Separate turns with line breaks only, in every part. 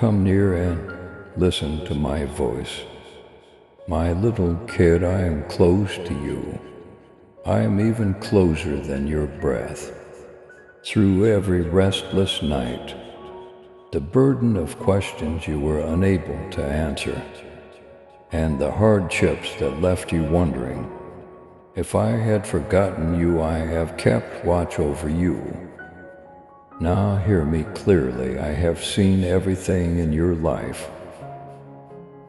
Come near and listen to my voice. My little kid, I am close to you. I am even closer than your breath. Through every restless night, the burden of questions you were unable to answer, and the hardships that left you wondering, if I had forgotten you, I have kept watch over you. Now hear me clearly. I have seen everything in your life.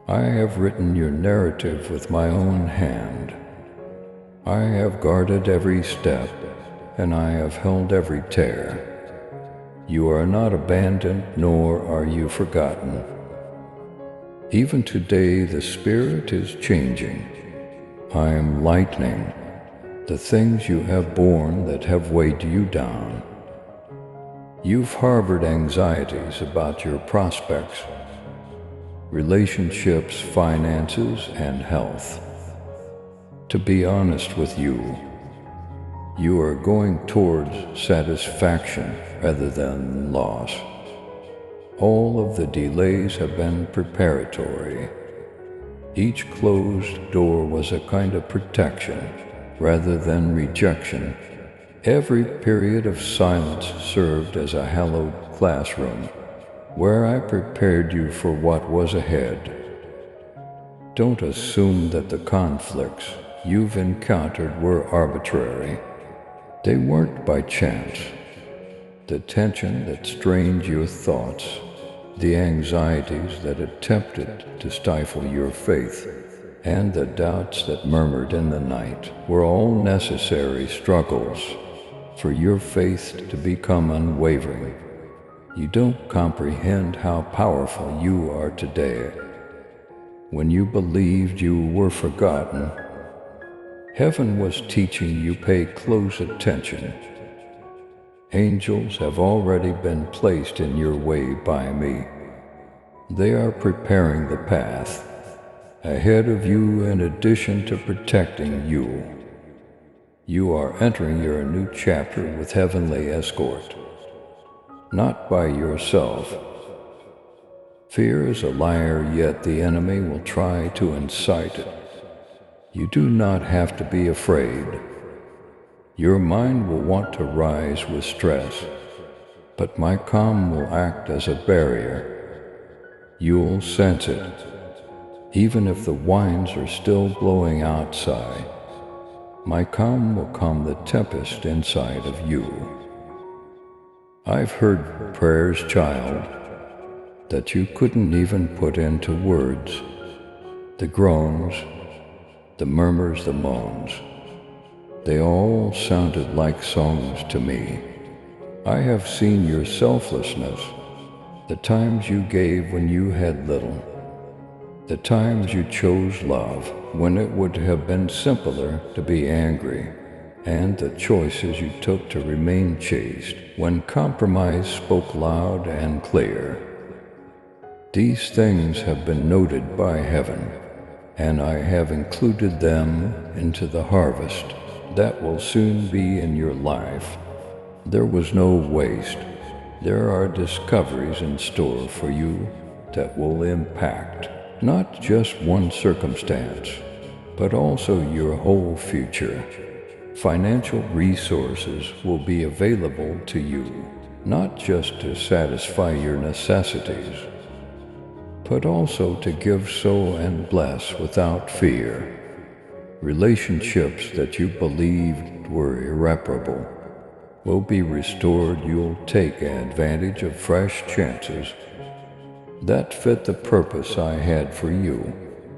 I have written your narrative with my own hand. I have guarded every step, and I have held every tear. You are not abandoned, nor are you forgotten. Even today the Spirit is changing. I am lightening the things you have borne that have weighed you down. You've harbored anxieties about your prospects, relationships, finances, and health. To be honest with you, you are going towards satisfaction rather than loss. All of the delays have been preparatory. Each closed door was a kind of protection rather than rejection. Every period of silence served as a hallowed classroom where I prepared you for what was ahead. Don't assume that the conflicts you've encountered were arbitrary. They weren't by chance. The tension that strained your thoughts, the anxieties that attempted to stifle your faith, and the doubts that murmured in the night were all necessary struggles for your faith to become unwavering. You don't comprehend how powerful you are today. When you believed you were forgotten, heaven was teaching you pay close attention. Angels have already been placed in your way by me. They are preparing the path ahead of you in addition to protecting you. You are entering your new chapter with heavenly escort, not by yourself. Fear is a liar, yet the enemy will try to incite it. You do not have to be afraid. Your mind will want to rise with stress, but my calm will act as a barrier. You'll sense it, even if the winds are still blowing outside. My calm will calm the tempest inside of you. I've heard prayers, child, that you couldn't even put into words. The groans, the murmurs, the moans, they all sounded like songs to me. I have seen your selflessness, the times you gave when you had little, the times you chose love when it would have been simpler to be angry, and the choices you took to remain chaste when compromise spoke loud and clear. These things have been noted by heaven, and I have included them into the harvest that will soon be in your life. There was no waste. There are discoveries in store for you that will impact not just one circumstance, but also your whole future. Financial resources will be available to you, not just to satisfy your necessities, but also to give so and bless without fear. Relationships that you believed were irreparable will be restored. You'll take advantage of fresh chances that fit the purpose I had for you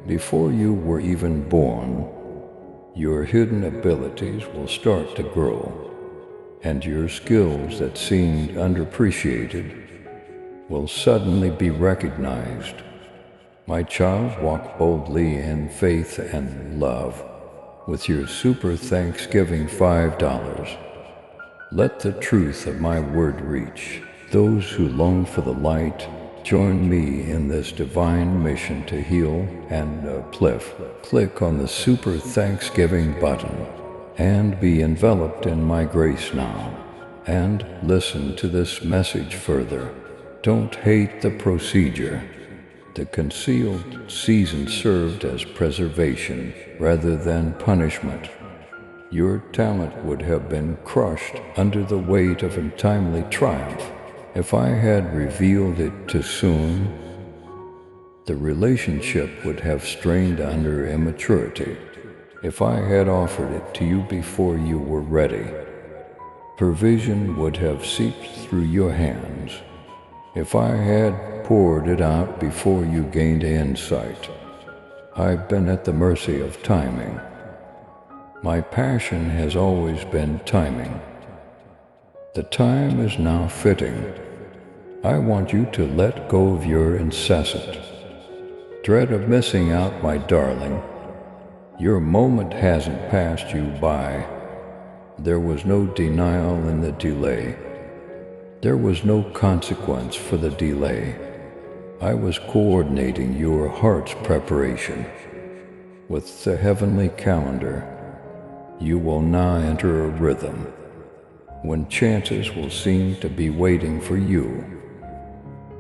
before you were even born. Your hidden abilities will start to grow, and your skills that seemed underappreciated will suddenly be recognized. My child, walk boldly in faith and love with your super Thanksgiving $5. Let the truth of my word reach those who long for the light. Join me in this divine mission to heal and uplift. Click on the Super Thanksgiving button and be enveloped in my grace now. And listen to this message further. Don't hate the procedure. The concealed season served as preservation rather than punishment. Your talent would have been crushed under the weight of untimely triumph if I had revealed it too soon. The relationship would have strained under immaturity if I had offered it to you before you were ready. Provision would have seeped through your hands if I had poured it out before you gained insight. I've been at the mercy of timing. My passion has always been timing. The time is now fitting. I want you to let go of your incessant dread of missing out, my darling. Your moment hasn't passed you by. There was no denial in the delay. There was no consequence for the delay. I was coordinating your heart's preparation with the heavenly calendar. You will now enter a rhythm when chances will seem to be waiting for you.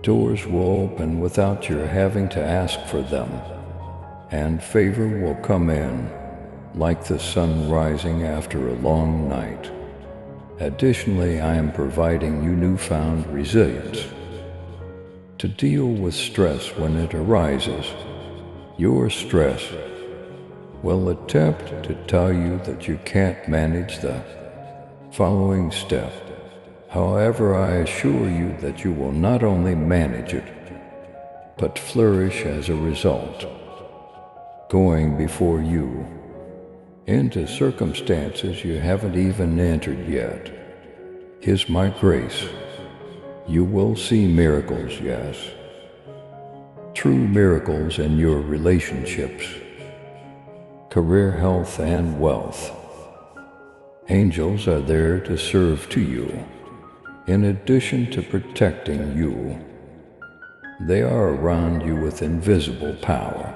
Doors will open without your having to ask for them, and favor will come in like the sun rising after a long night. Additionally, I am providing you newfound resilience to deal with stress when it arises. Your stress will attempt to tell you that you can't manage the following step. However, I assure you that you will not only manage it, but flourish as a result. Going before you into circumstances you haven't even entered yet is my grace. You will see miracles, yes. True miracles in your relationships, career, health, and wealth. Angels are there to serve to you. In addition to protecting you, they are around you with invisible power.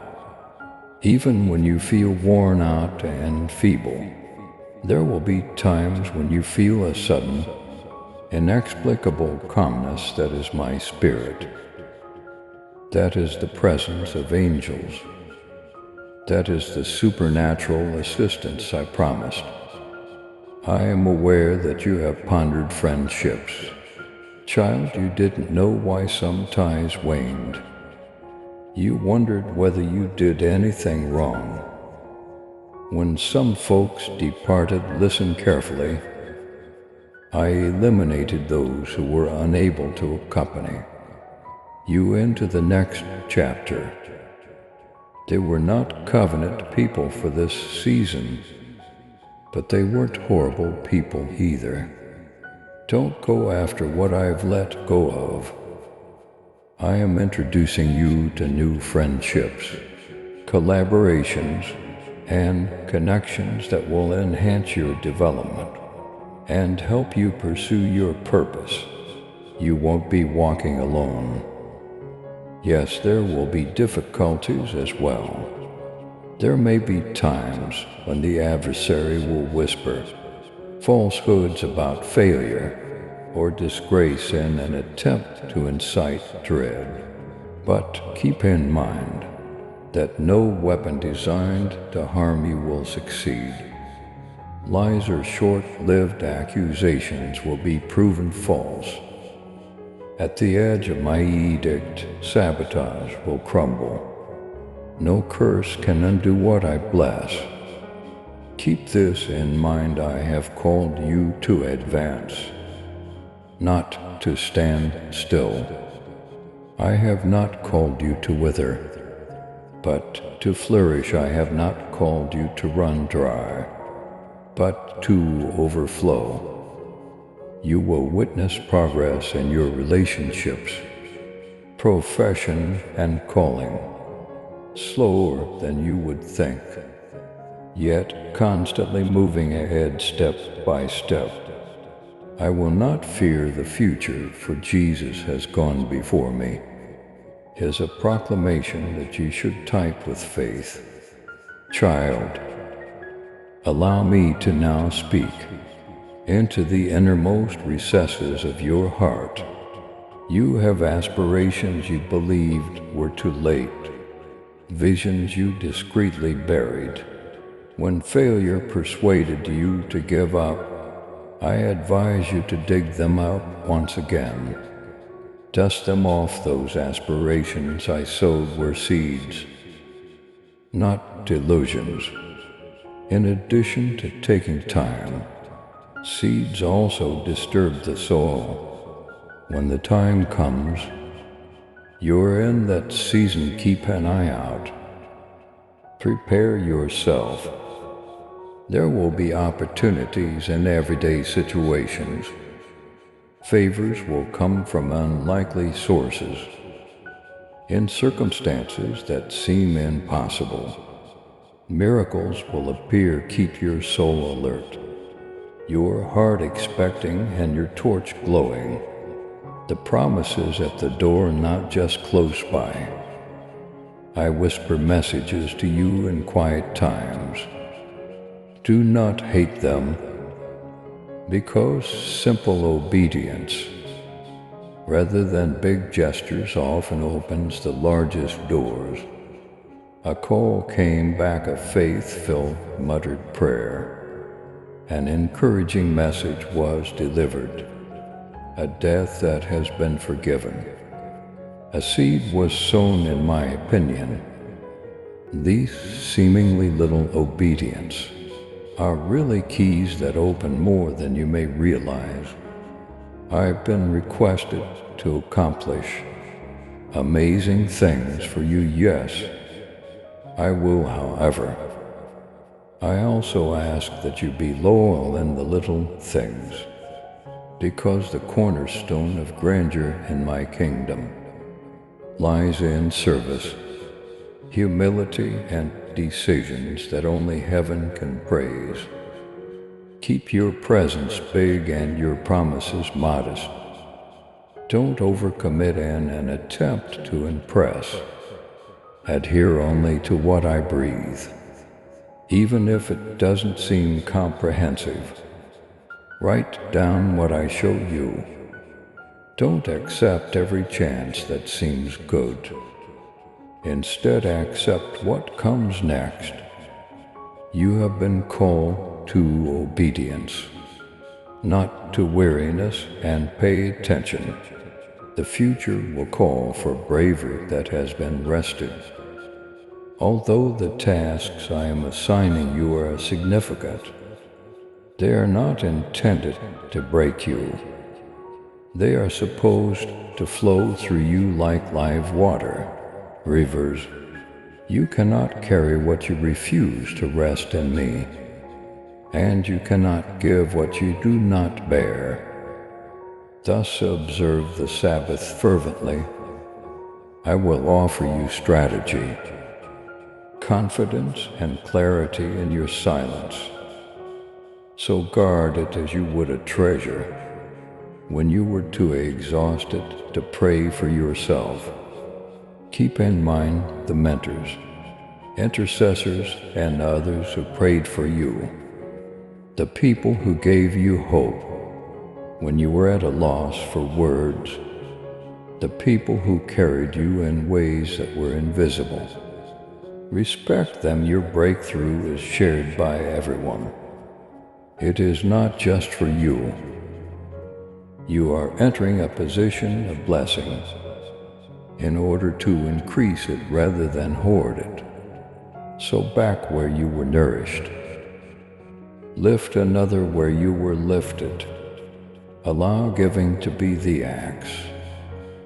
Even when you feel worn out and feeble, there will be times when you feel a sudden, inexplicable calmness. That is my spirit. That is the presence of angels. That is the supernatural assistance I promised. I am aware that you have pondered friendships. Child, you didn't know why some ties waned. You wondered whether you did anything wrong. When some folks departed, listen carefully. I eliminated those who were unable to accompany you into the next chapter. They were not covenant people for this season, but they weren't horrible people either. Don't go after what I've let go of. I am introducing you to new friendships, collaborations, and connections that will enhance your development and help you pursue your purpose. You won't be walking alone. Yes, there will be difficulties as well. There may be times when the adversary will whisper falsehoods about failure or disgrace in an attempt to incite dread. But keep in mind that no weapon designed to harm you will succeed. Lies or short-lived accusations will be proven false. At the edge of my edict, sabotage will crumble. No curse can undo what I bless. Keep this in mind: I have called you to advance, not to stand still. I have not called you to wither, but to flourish. I have not called you to run dry, but to overflow. You will witness progress in your relationships, profession, and calling. Slower than you would think, yet constantly moving ahead step by step. I will not fear the future, for Jesus has gone before me. Is a proclamation that you should type with faith. Child, allow me to now speak into the innermost recesses of your heart. You have aspirations you believed were too late, visions you discreetly buried. When failure persuaded you to give up, I advise you to dig them up once again. Dust them off. Those aspirations I sowed were seeds, not delusions. In addition to taking time, seeds also disturb the soul. When the time comes, you're in that season. Keep an eye out. Prepare yourself. There will be opportunities in everyday situations. Favors will come from unlikely sources. In circumstances that seem impossible, miracles will appear. Keep your soul alert, your heart expecting and your torch glowing. The promise is at the door, not just close by. I whisper messages to you in quiet times. Do not hate them, because simple obedience, rather than big gestures, often opens the largest doors. A call came back, a faith-filled muttered prayer. An encouraging message was delivered. A death that has been forgiven. A seed was sown, in my opinion. These seemingly little obedience are really keys that open more than you may realize. I've been requested to accomplish amazing things for you. Yes, I will. However, I also ask that you be loyal in the little things, because the cornerstone of grandeur in my kingdom lies in service, humility, and decisions that only heaven can praise. Keep your presence big and your promises modest. Don't overcommit in an attempt to impress. Adhere only to what I breathe, even if it doesn't seem comprehensive. Write down what I show you. Don't accept every chance that seems good. Instead, accept what comes next. You have been called to obedience, not to weariness, and pay attention. The future will call for bravery that has been rested. Although the tasks I am assigning you are significant, they are not intended to break you. They are supposed to flow through you like live water, rivers. You cannot carry what you refuse to rest in me, and you cannot give what you do not bear. Thus observe the Sabbath fervently. I will offer you strategy, confidence, and clarity in your silence. So guard it as you would a treasure. When you were too exhausted to pray for yourself, keep in mind the mentors, intercessors, and others who prayed for you. The people who gave you hope when you were at a loss for words. The people who carried you in ways that were invisible. Respect them. Your breakthrough is shared by everyone. It is not just for you. You are entering a position of blessing in order to increase it rather than hoard it. So back where you were nourished. Lift another where you were lifted. Allow giving to be the axe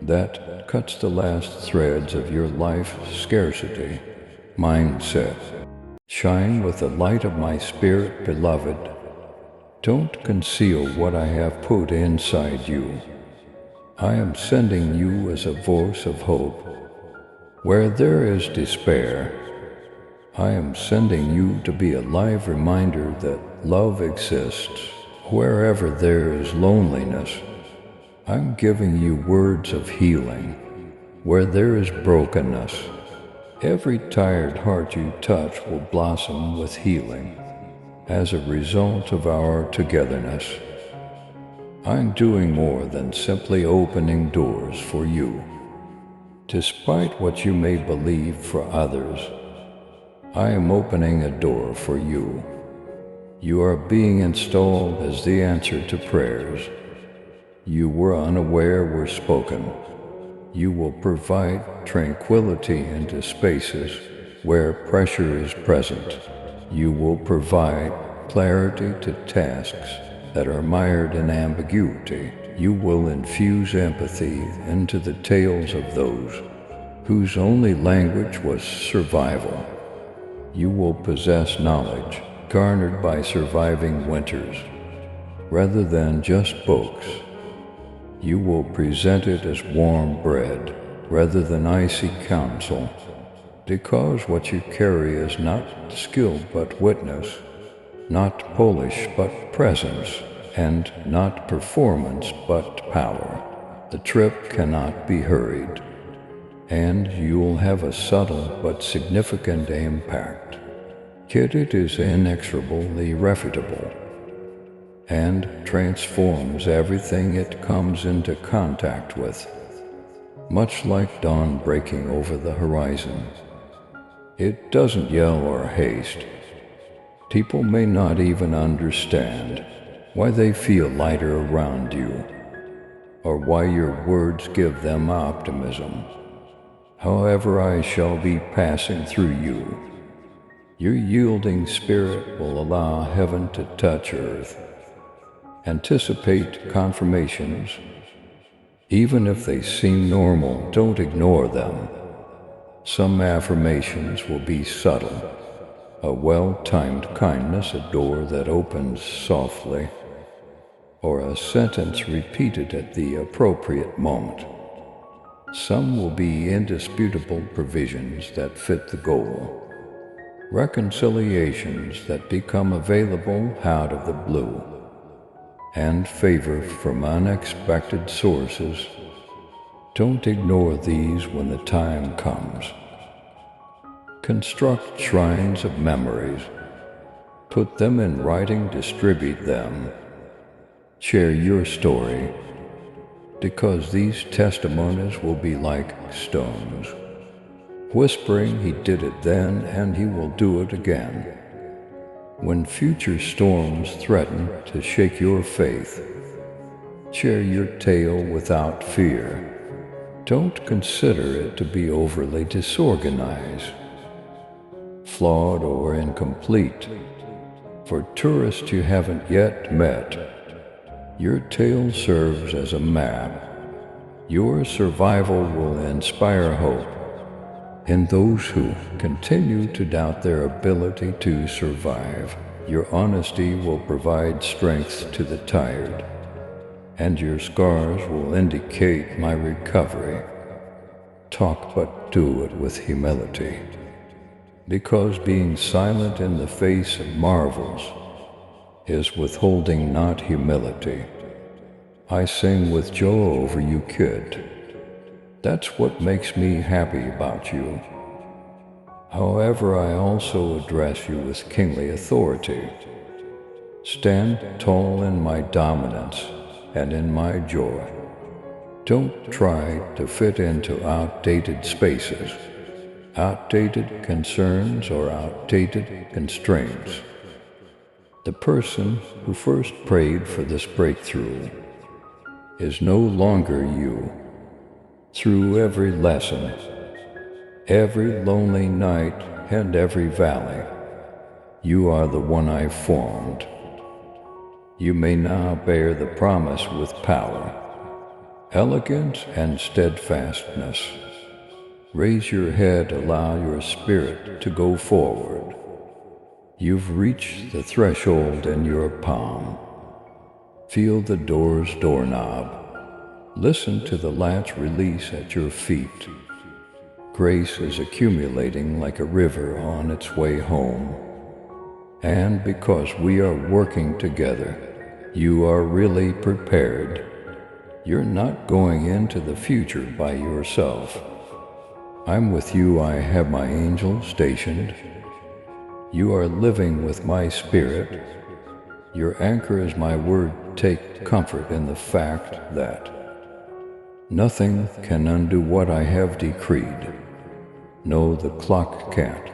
that cuts the last threads of your life scarcity mindset. Shine with the light of my spirit, beloved. Don't conceal what I have put inside you. I am sending you as a voice of hope. Where there is despair, I am sending you to be a live reminder that love exists. Wherever there is loneliness, I'm giving you words of healing. Where there is brokenness, every tired heart you touch will blossom with healing as a result of our togetherness. I'm doing more than simply opening doors for you. Despite what you may believe for others, I am opening a door for you. You are being installed as the answer to prayers you were unaware were spoken. You will provide tranquility into spaces where pressure is present. You will provide clarity to tasks that are mired in ambiguity. You will infuse empathy into the tales of those whose only language was survival. You will possess knowledge garnered by surviving winters, rather than just books. You will present it as warm bread, rather than icy counsel, because what you carry is not skill but witness, not polish but presence, and not performance but power. The trip cannot be hurried, and you'll have a subtle but significant impact. Yet it is inexorably irrefutable, and transforms everything it comes into contact with. Much like dawn breaking over the horizon, it doesn't yell or haste. People may not even understand why they feel lighter around you, or why your words give them optimism. However, I shall be passing through you. Your yielding spirit will allow heaven to touch earth. Anticipate confirmations. Even if they seem normal, don't ignore them. Some affirmations will be subtle. A well-timed kindness, a door that opens softly, or a sentence repeated at the appropriate moment. Some will be indisputable provisions that fit the goal. Reconciliations that become available out of the blue, and favor from unexpected sources. Don't ignore these when the time comes. Construct shrines of memories. Put them in writing, distribute them. Share your story, because these testimonies will be like stones, whispering, "He did it then, and he will do it again." When future storms threaten to shake your faith, share your tale without fear. Don't consider it to be overly disorganized, flawed, or incomplete. For tourists you haven't yet met, your tale serves as a map. Your survival will inspire hope in those who continue to doubt their ability to survive. Your honesty will provide strength to the tired, and your scars will indicate my recovery. Talk, but do it with humility, because being silent in the face of marvels is withholding, not humility. I sing with joy over you, kid. That's what makes me happy about you. However, I also address you with kingly authority. Stand tall in my dominance and in my joy. Don't try to fit into outdated spaces, outdated concerns, or outdated constraints. The person who first prayed for this breakthrough is no longer you. Through every lesson, every lonely night, and every valley, you are the one I formed. You may now bear the promise with power, elegance, and steadfastness. Raise your head, allow your spirit to go forward. You've reached the threshold in your palm. Feel the door's doorknob. Listen to the latch release at your feet. Grace is accumulating like a river on its way home. And because we are working together, you are really prepared. You're not going into the future by yourself. I'm with you. I have my angels stationed. You are living with my spirit. Your anchor is my word. Take comfort in the fact that nothing can undo what I have decreed. No, the clock can't.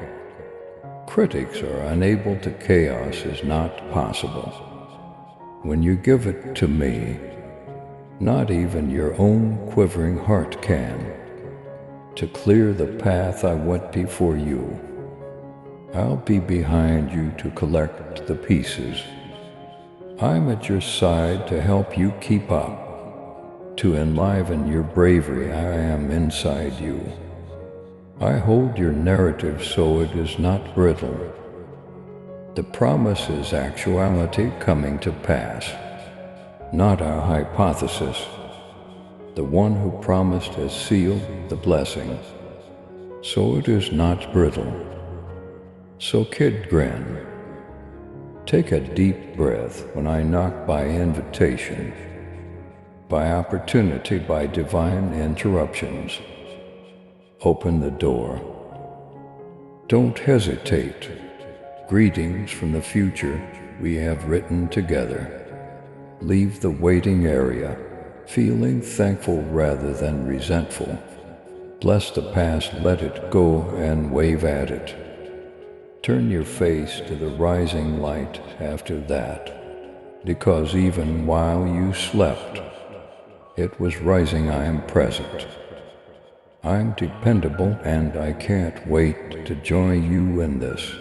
Critics are unable to. Chaos is not possible. When you give it to me, not even your own quivering heart can. To clear the path I went before you, I'll be behind you to collect the pieces. I'm at your side to help you keep up, to enliven your bravery. I am inside you. I hold your narrative so it is not brittle. The promise is actuality coming to pass, not our hypothesis. The one who promised has sealed the blessing, so it is not brittle. So kid, grin. Take a deep breath when I knock by invitation, by opportunity, by divine interruptions. Open the door. Don't hesitate. Greetings from the future we have written together. Leave the waiting area, feeling thankful rather than resentful. Bless the past, let it go and wave at it. Turn your face to the rising light after that, because even while you slept, it was rising. I am present. I'm dependable, and I can't wait to join you in this.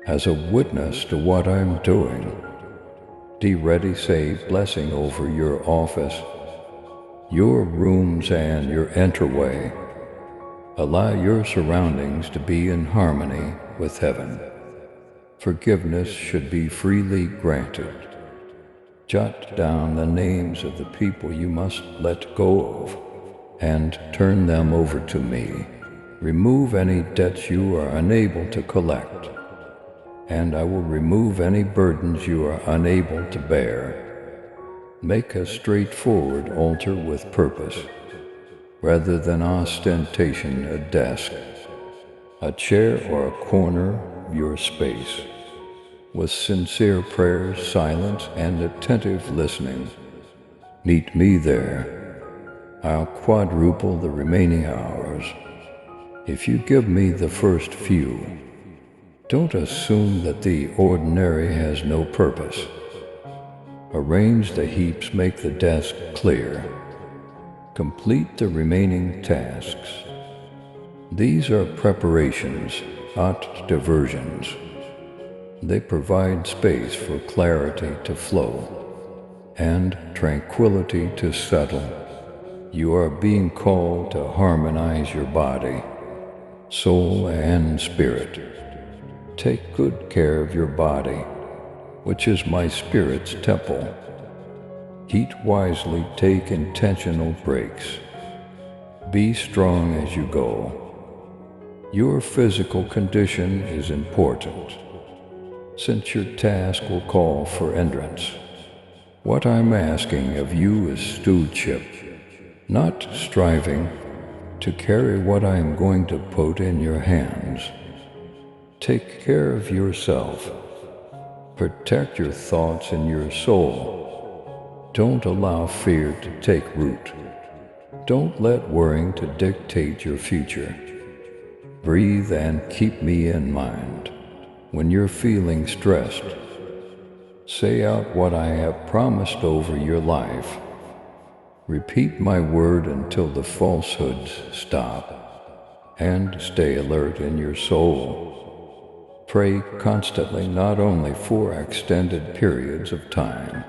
As a witness to what I'm doing, be ready, say blessing over your office, your rooms, and your entryway. Allow your surroundings to be in harmony with heaven. Forgiveness should be freely granted. Jot down the names of the people you must let go of and turn them over to me. Remove any debts you are unable to collect, and I will remove any burdens you are unable to bear. Make a straightforward altar with purpose, rather than ostentation. A desk, a chair, or a corner of your space, with sincere prayers, silence, and attentive listening. Meet me there. I'll quadruple the remaining hours if you give me the first few. Don't assume that the ordinary has no purpose. Arrange the heaps, make the desk clear. Complete the remaining tasks. These are preparations, not diversions. They provide space for clarity to flow and tranquility to settle. You are being called to harmonize your body, soul, and spirit. Take good care of your body, which is my spirit's temple. Eat wisely, take intentional breaks. Be strong as you go. Your physical condition is important, since your task will call for endurance. What I'm asking of you is stewardship, not striving to carry what I am going to put in your hands. Take care of yourself. Protect your thoughts and your soul. Don't allow fear to take root. Don't let worrying to dictate your future. Breathe and keep me in mind. When you're feeling stressed, say out what I have promised over your life. Repeat my word until the falsehoods stop, and stay alert in your soul. Pray constantly, not only for extended periods of time,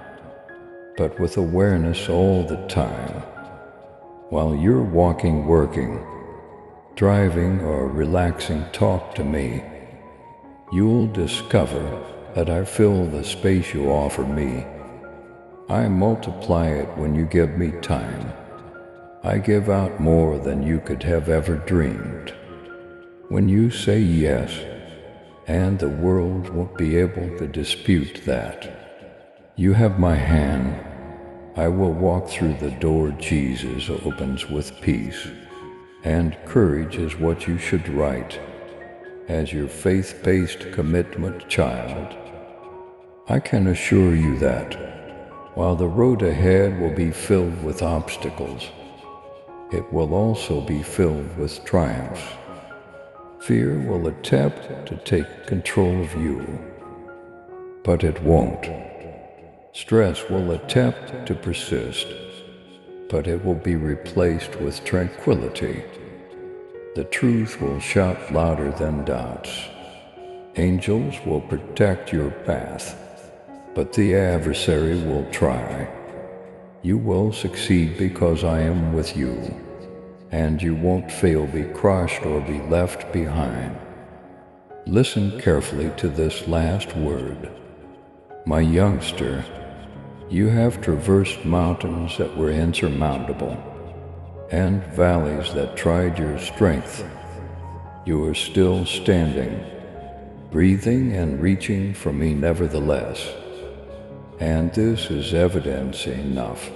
but with awareness all the time. While you're walking, working, driving, or relaxing, talk to me. You'll discover that I fill the space you offer me. I multiply it when you give me time. I give out more than you could have ever dreamed. When you say yes, and the world won't be able to dispute that. You have my hand. I will walk through the door Jesus opens with peace, and courage is what you should write as your faith-based commitment child. I can assure you that, while the road ahead will be filled with obstacles, it will also be filled with triumphs. Fear will attempt to take control of you, but it won't. Stress will attempt to persist, but it will be replaced with tranquility. The truth will shout louder than doubts. Angels will protect your path, but the adversary will try. You will succeed because I am with you, and you won't fail, be crushed, or be left behind. Listen carefully to this last word. My youngster, you have traversed mountains that were insurmountable, and valleys that tried your strength. You are still standing, breathing and reaching for me nevertheless. And this is evidence enough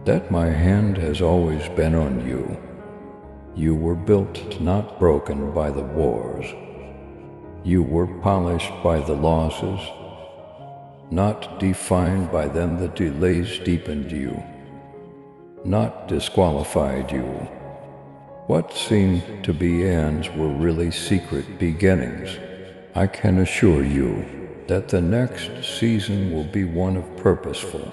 that my hand has always been on you. You were built, not broken by the wars. You were polished by the losses, not defined by them. The delays deepened you, not disqualified you. What seemed to be ends were really secret beginnings. I can assure you that the next season will be one of purposeful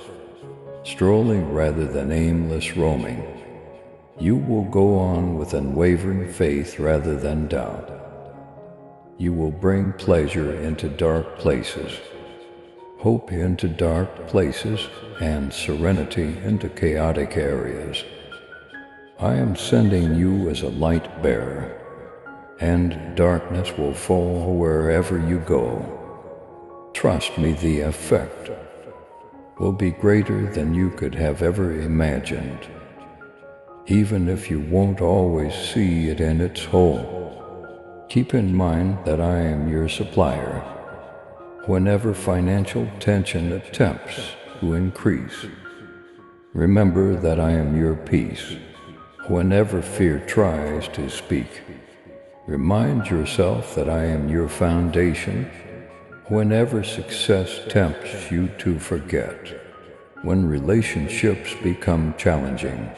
strolling rather than aimless roaming. You will go on with unwavering faith rather than doubt. You will bring pleasure into dark places, hope into dark places, and serenity into chaotic areas. I am sending you as a light bearer, and darkness will fall wherever you go. Trust me, the effect will be greater than you could have ever imagined, even if you won't always see it in its whole. Keep in mind that I am your supplier. Whenever financial tension attempts to increase, remember that I am your peace. Whenever fear tries to speak, remind yourself that I am your foundation. Whenever success tempts you to forget, when relationships become challenging,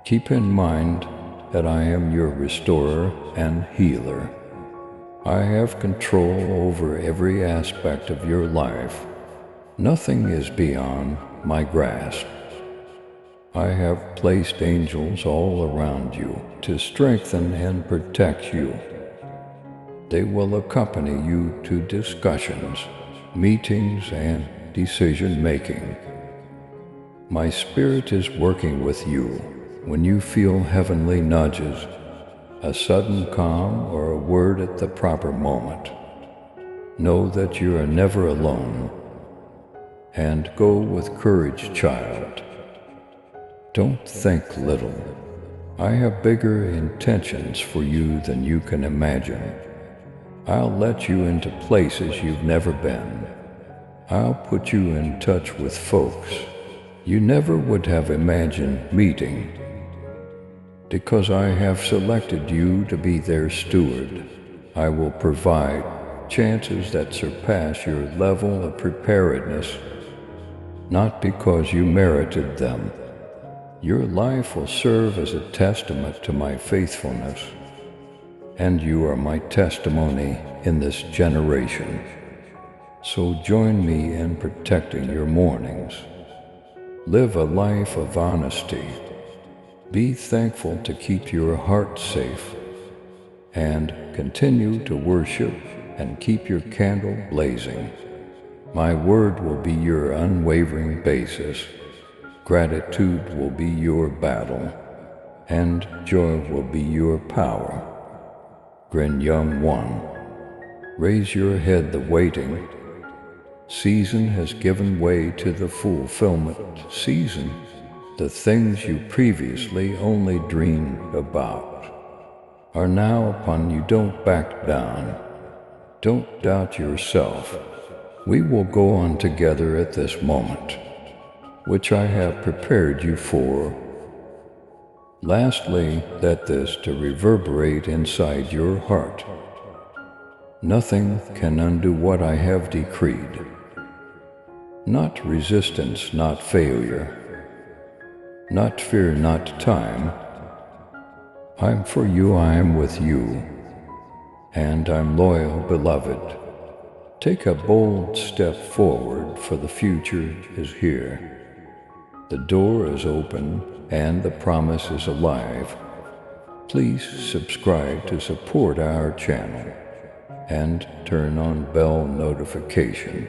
keep in mind that I am your restorer and healer. I have control over every aspect of your life. Nothing is beyond my grasp. I have placed angels all around you to strengthen and protect you. They will accompany you to discussions, meetings, and decision-making. My spirit is working with you when you feel heavenly nudges, a sudden calm, or a word at the proper moment. Know that you are never alone, and go with courage, child. Don't think little. I have bigger intentions for you than you can imagine. I'll let you into places you've never been. I'll put you in touch with folks you never would have imagined meeting, because I have selected you to be their steward. I will provide chances that surpass your level of preparedness, not because you merited them. Your life will serve as a testament to my faithfulness, and you are my testimony in this generation. So join me in protecting your mornings. Live a life of honesty. Be thankful to keep your heart safe, and continue to worship and keep your candle blazing. My word will be your unwavering basis. Gratitude will be your battle, and joy will be your power. Grin, young one. Raise your head, the waiting season has given way to the fulfillment season. The things you previously only dreamed about are now upon you. Don't back down. Don't doubt yourself. We will go on together at this moment, which I have prepared you for. Lastly, let this to reverberate inside your heart. Nothing can undo what I have decreed. Not resistance, not failure, not fear, not time. I'm for you, I'm with you, and I'm loyal, beloved. Take a bold step forward, for the future is here. The door is open, and the promise is alive. Please subscribe to support our channel, and turn on bell notification